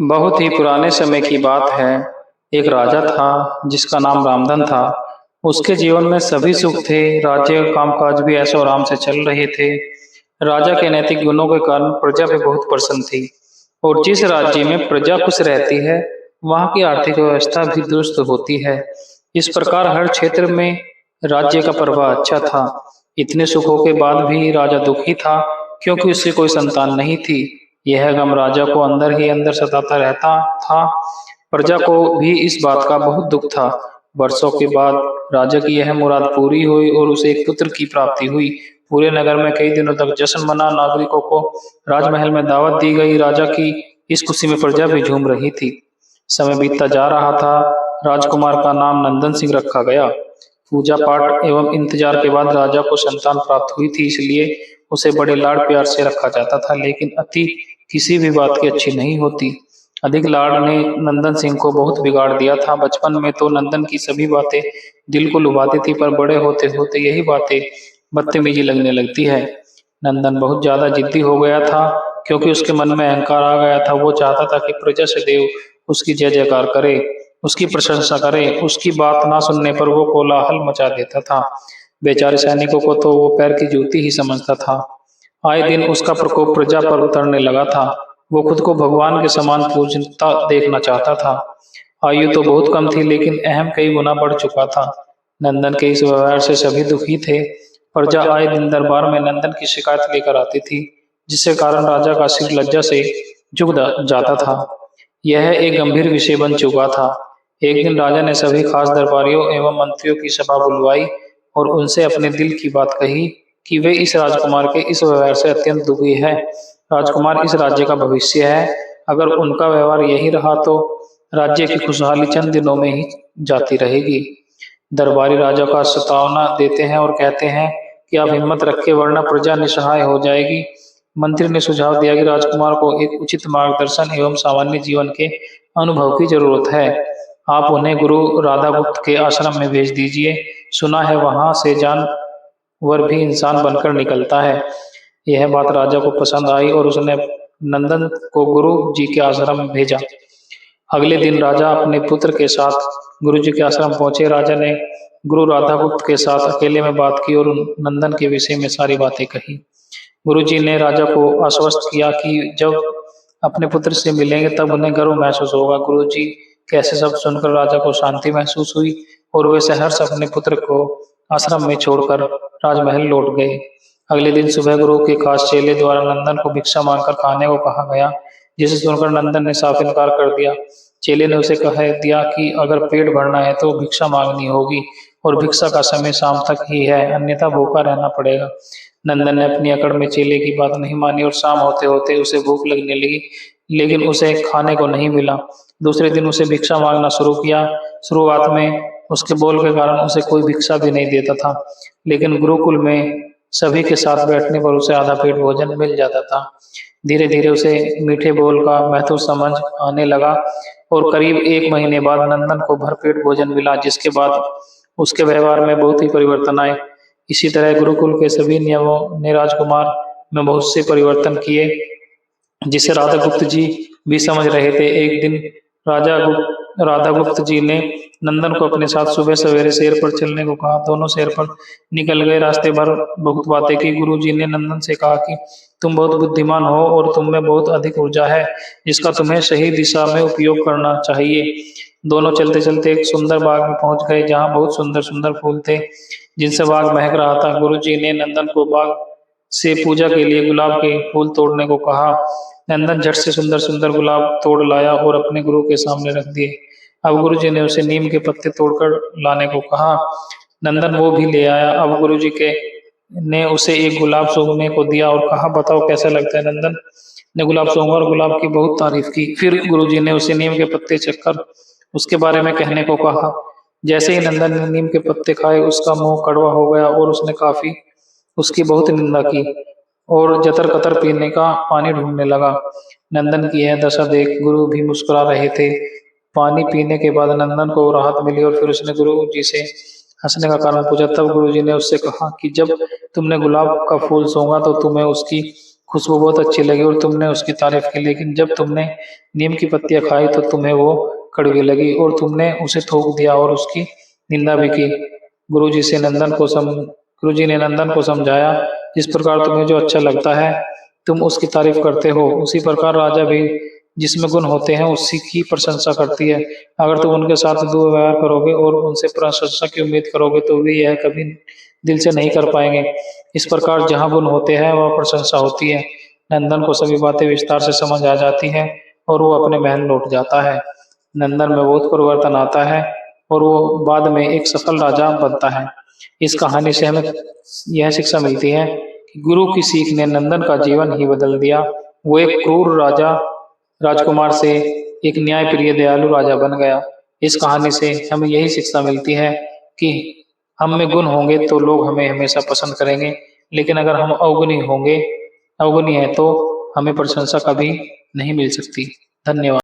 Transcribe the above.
बहुत ही पुराने समय की बात है। एक राजा था जिसका नाम रामधन था। उसके जीवन में सभी सुख थे। राज्य कामकाज भी ऐशो आराम से चल रहे थे। राजा के नैतिक गुणों के कारण प्रजा भी बहुत प्रसन्न थी। और जिस राज्य में प्रजा खुश रहती है, वहाँ की आर्थिक व्यवस्था भी दुरुस्त होती है। इस प्रकार हर क्षेत्र में राज्य का प्रभाव अच्छा था। इतने सुखों के बाद भी राजा दुखी था, क्योंकि उसकी कोई संतान नहीं थी। यह गम राजा को अंदर ही अंदर सताता रहता था। प्रजा को भी इस बात का बहुत दुख था। वर्षों के बाद राजा की यह मुराद पूरी हुई और उसे एक पुत्र की प्राप्ति हुई। पूरे नगर में कई दिनों तक जश्न मना, नागरिकों को राजमहल में दावत दी गई। राजा की इस खुशी में प्रजा भी झूम रही थी। समय बीतता जा रहा था। राजकुमार का नाम नंदन सिंह रखा गया। पूजा पाठ एवं इंतजार के बाद राजा को संतान प्राप्त हुई थी, इसलिए उसे बड़े लाड़ प्यार से रखा जाता था। लेकिन अति किसी भी बात की अच्छी नहीं होती। अधिक लाड़ ने नंदन सिंह को बहुत बिगाड़ दिया था। बचपन में तो नंदन की सभी बातें दिल को लुभाती थी, पर बड़े होते होते यही बातें बदतमीजी लगने लगती है। नंदन बहुत ज्यादा जिद्दी हो गया था, क्योंकि उसके मन में अहंकार आ गया था। वो चाहता था कि प्रजा से देव उसकी जय जयकार करे, उसकी प्रशंसा करे। उसकी बात ना सुनने पर वो कोलाहल मचा देता था। बेचारे सैनिकों को तो वो पैर की जूती ही समझता था। आए दिन उसका प्रकोप प्रजा पर उतरने लगा था। वो खुद को भगवान के समान पूजता देखना चाहता था। आयु तो बहुत कम थी, लेकिन अहम कई गुना बढ़ चुका था। नंदन के इस व्यवहार से सभी दुखी थे। प्रजा आए दिन दरबार में नंदन की शिकायत लेकर आती थी, जिसके कारण राजा का सिर लज्जा से झुक जाता था। यह एक गंभीर विषय बन चुका था। एक दिन राजा ने सभी खास दरबारियों एवं मंत्रियों की सभा बुलवाई और उनसे अपने दिल की बात कही कि वे इस राजकुमार के इस व्यवहार से अत्यंत दुखी है। राजकुमार इस राज्य का भविष्य है। अगर उनका व्यवहार यही रहा तो राज्य की खुशहाली चंद दिनों में ही जाती रहेगी। दरबारी राजा का सतावना देते हैं और कहते हैं कि आप हिम्मत रखें, वरना प्रजा निसहाय हो जाएगी। मंत्री ने सुझाव दिया कि राजकुमार को एक उचित मार्गदर्शन एवं सामान्य जीवन के अनुभव की जरूरत है। आप उन्हें गुरु राधागुप्त के आश्रम में भेज दीजिए। सुना है वहां से जानवर भी इंसान बनकर निकलता है। यह बात राजा को पसंद आई और उसने नंदन को गुरु जी के आश्रम में भेजा। अगले दिन राजा अपने पुत्र के साथ गुरु जी के आश्रम पहुंचे। राजा ने गुरु राधागुप्त के साथ अकेले में बात की और नंदन के विषय में सारी बातें कही। गुरु जी ने राजा को आश्वस्त किया कि जब अपने पुत्र से मिलेंगे तब उन्हें गर्व महसूस होगा। गुरु जी कैसे सब सुनकर राजा को शांति महसूस हुई और वे सहर्ष अपने पुत्र को आश्रम में छोड़कर राजमहल लौट गए। अगले दिन सुबह गुरु के खास चेले द्वारा नंदन को भिक्षा मांगकर खाने को कहा गया, जिसे सुनकर नंदन ने साफ इनकार कर दिया। चेले ने उसे कह दिया कि अगर पेट भरना है तो भिक्षा मांगनी होगी और भिक्षा का समय शाम तक ही है, अन्यथा भूखा रहना पड़ेगा। नंदन ने अपनी अकड़ में चेले की बात नहीं मानी और शाम होते होते उसे भूख लगने लगी, लेकिन उसे खाने को नहीं मिला। दूसरे दिन उसे भिक्षा मांगना शुरू किया। शुरुआत में उसके बोल के कारण उसे कोई भिक्षा भी नहीं देता था, लेकिन गुरुकुल में सभी के साथ बैठने पर उसे आधा पेट भोजन मिल जाता था। धीरे धीरे उसे मीठे बोल का महत्व समझ आने लगा और करीब 1 महीने बाद नंदन को भरपेट भोजन मिला, जिसके बाद उसके व्यवहार में बहुत ही परिवर्तन आए। इसी तरह गुरुकुल के सभी नियमों ने राजकुमार में बहुत से परिवर्तन किए, जिसे राधागुप्त जी भी समझ रहे थे। एक दिन राधागुप्त जी ने नंदन को अपने साथ सुबह सवेरे शेर पर चलने को कहा। दोनों शेर पर निकल गए। रास्ते भर बहुत बातें की। गुरु जी ने नंदन से कहा कि तुम बहुत बुद्धिमान हो और तुम में बहुत अधिक ऊर्जा है, जिसका तुम्हें सही दिशा में उपयोग करना चाहिए। दोनों चलते चलते एक सुंदर बाग में पहुंच गए, जहां बहुत सुंदर सुंदर फूल थे, जिनसे बाग महक रहा था। गुरु जी ने नंदन को बाग से पूजा के लिए गुलाब के फूल तोड़ने को कहा। नंदन झट से सुंदर सुंदर गुलाब तोड़ लाया और अपने गुरु के सामने रख दिए। अब गुरु जी ने उसे नीम के पत्ते तोड़कर लाने को कहा। नंदन वो भी ले आया। अब गुरु जी के ने उसे एक गुलाब सूंघने को दिया और कहा, बताओ कैसा लगता है। नंदन ने गुलाब सूंघा और गुलाब की बहुत तारीफ की। फिर गुरु जी ने उसे नीम के पत्ते चखकर उसके बारे में कहने को कहा। जैसे ही नंदन ने नीम के पत्ते खाए, उसका मुंह कड़वा हो गया और उसने काफी उसकी बहुत निंदा की और जतर कतर पीने का पानी ढूंढने लगा। नंदन की यह दशा देख गुरु भी मुस्कुरा रहे थे। पानी पीने के बाद नंदन को राहत मिली और फिर उसने गुरु जी से हंसने का कारण पूछा। तब गुरु जी ने उससे कहा कि जब तुमने गुलाब का फूल सूंघा तो तुम्हें उसकी खुशबू बहुत अच्छी लगी और तुमने उसकी तारीफ की, लेकिन जब तुमने नीम की पत्तियां खाई तो तुम्हें वो कड़वी लगी और तुमने उसे थूक दिया और उसकी निंदा भी की। गुरुजी ने नंदन को समझाया, जिस प्रकार तुम्हें जो अच्छा लगता है तुम उसकी तारीफ करते हो, उसी प्रकार राजा भी जिसमें गुण होते हैं उसी की प्रशंसा करती है। अगर तुम उनके साथ दुर्व्यवहार करोगे और उनसे प्रशंसा की उम्मीद करोगे तो वे यह कभी दिल से नहीं कर पाएंगे। इस प्रकार जहाँ गुण होते हैं वह प्रशंसा होती है। नंदन को सभी बातें विस्तार से समझ आ जाती हैं और वो अपने महल लौट जाता है। नंदन में बहुत परिवर्तन आता है और वो बाद में एक सफल राजा बनता है। इस कहानी से हमें यह शिक्षा मिलती है कि गुरु की सीख ने नंदन का जीवन ही बदल दिया। वो एक क्रूर राजकुमार से एक न्यायप्रिय दयालु राजा बन गया। इस कहानी से हमें यही शिक्षा मिलती है कि हम में गुण होंगे तो लोग हमें हमेशा पसंद करेंगे, लेकिन अगर हम अवगुणी हैं तो हमें प्रशंसा कभी नहीं मिल सकती। धन्यवाद।